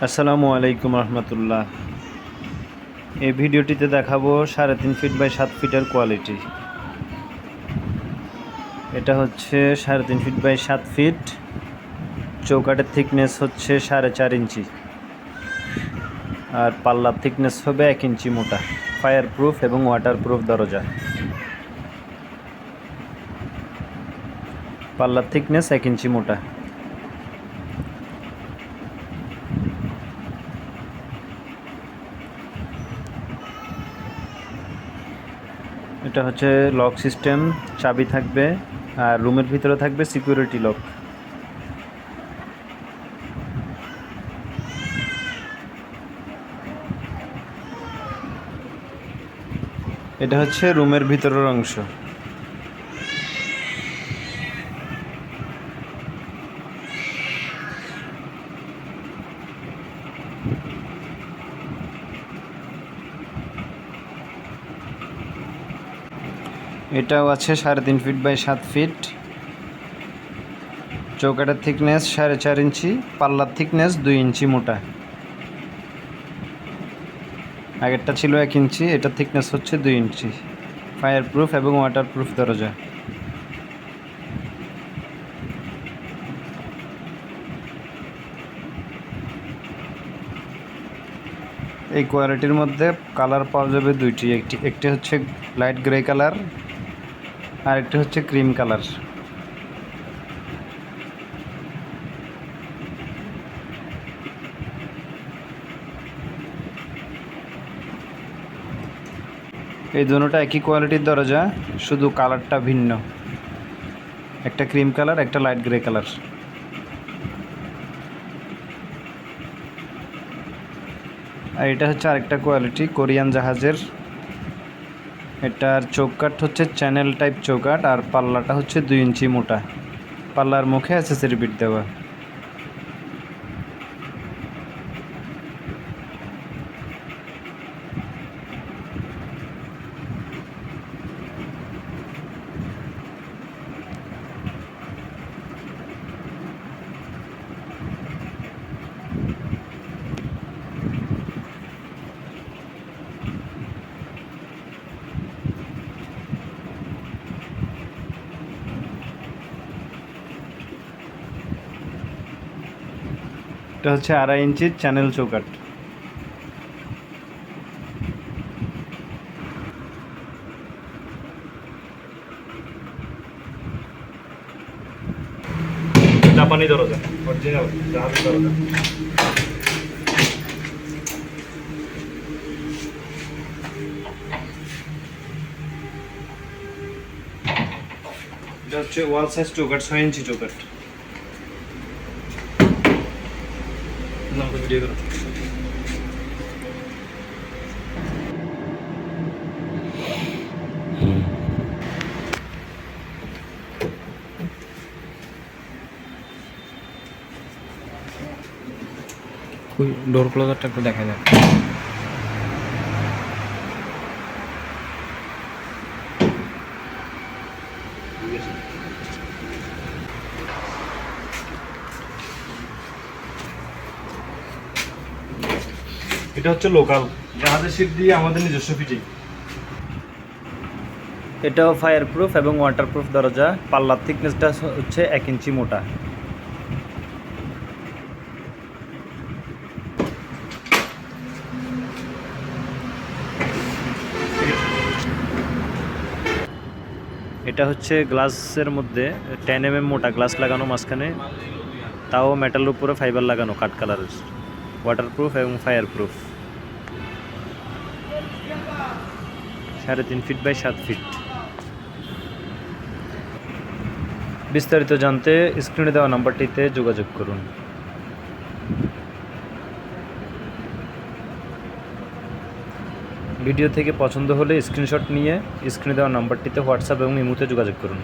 আসসালামু আলাইকুম রহমতুল্লাহ। এই ভিডিওটিতে দেখাবো 3.5 ফিট বাই 7 ফিটের কোয়ালিটি। এটা হচ্ছে 3.5 ফিট বাই 7 ফিট। চৌকাঠের থিকনেস হচ্ছে 4.5 ইঞ্চি আর পাল্লার থিকনেস হবে 1 ইঞ্চি মোটা। ফায়ার প্রুফ এবং ওয়াটার প্রুফ দরজা। পাল্লার থিকনেস 1 ইঞ্চি মোটা। এটা হচ্ছে লক সিস্টেম, চাবি থাকবে আর রুমের ভিতরে থাকবে সিকিউরিটি লক। এটা হচ্ছে রুমের ভিতরের অংশ। এটাও আছে 3.5 ফিট বাই 7 ফিট। চৌকাঠের থিকনেস 4.5 ইঞ্চি, পাল্লার থিকনেস 2 ইঞ্চি মোটা। আগেরটা ছিল 1 ইঞ্চি, এটার থিকনেস হচ্ছে 2 ইঞ্চি। ফায়ার প্রুফ এবং ওয়াটার প্রুফ দরজা। এই কোয়ালিটির মধ্যে কালার পাওয়া যাবে দুইটি, একটি হচ্ছে লাইট গ্রে কালার আর একটি হচ্ছে ক্রিম কালার। এই দুটোটা একই কোয়ালিটির দরজা, শুধু কালারটা ভিন্ন। একটা ক্রিম কালার, একটা লাইট গ্রে কালার। আর এটা হচ্ছে আরেকটা কোয়ালিটি, কোরিয়ান জাহাজের। এটার চৌকাঠ হচ্ছে চ্যানেল টাইপ চৌকাঠ আর পাল্লাটা হচ্ছে 2 ইঞ্চি মোটা। পাল্লার মুখে অ্যাক্সেসরি বিট দেওয়া। এটা হচ্ছে 2.5 ইঞ্চির চ্যানেল চৌকাঠ। জাপানি দরজা, অরিজিনাল জাহাজ দরজা। এটা হচ্ছে ওয়াল সাইজ চৌকাঠ, 6 ইঞ্চি চৌকাঠ। ভিডিও করো। ডোর ক্লোজারটা একটু দেখা যায়। এটা হচ্ছে লোকাল জাহাজের শিপ দিয়ে আমাদের নিজস্ব ফিটিং। এটাও ফায়ার প্রুফ এবং ওয়াটার প্রুফ দরজা। পাল্লার থিকনেসটা হচ্ছে 1 ইঞ্চি মোটা। এটা হচ্ছে গ্লাসের মধ্যে 10 mm মোটা গ্লাস লাগানো মাঝখানে, তাও মেটালের উপরে ফাইবার লাগানো কাঠ কালারের। ওয়াটার প্রুফ এবং fire proof. 3.5 feet by 7 feet. বিস্তারিত জানতে স্ক্রিনে দেওয়া নাম্বারটিতে যোগাযোগ করুন। ভিডিও থেকে পছন্দ হলে স্ক্রিনশট নিয়ে স্ক্রিনে দেওয়া নাম্বারটিতে হোয়াটসঅ্যাপ এবং ইমোতে যোগাযোগ করুন।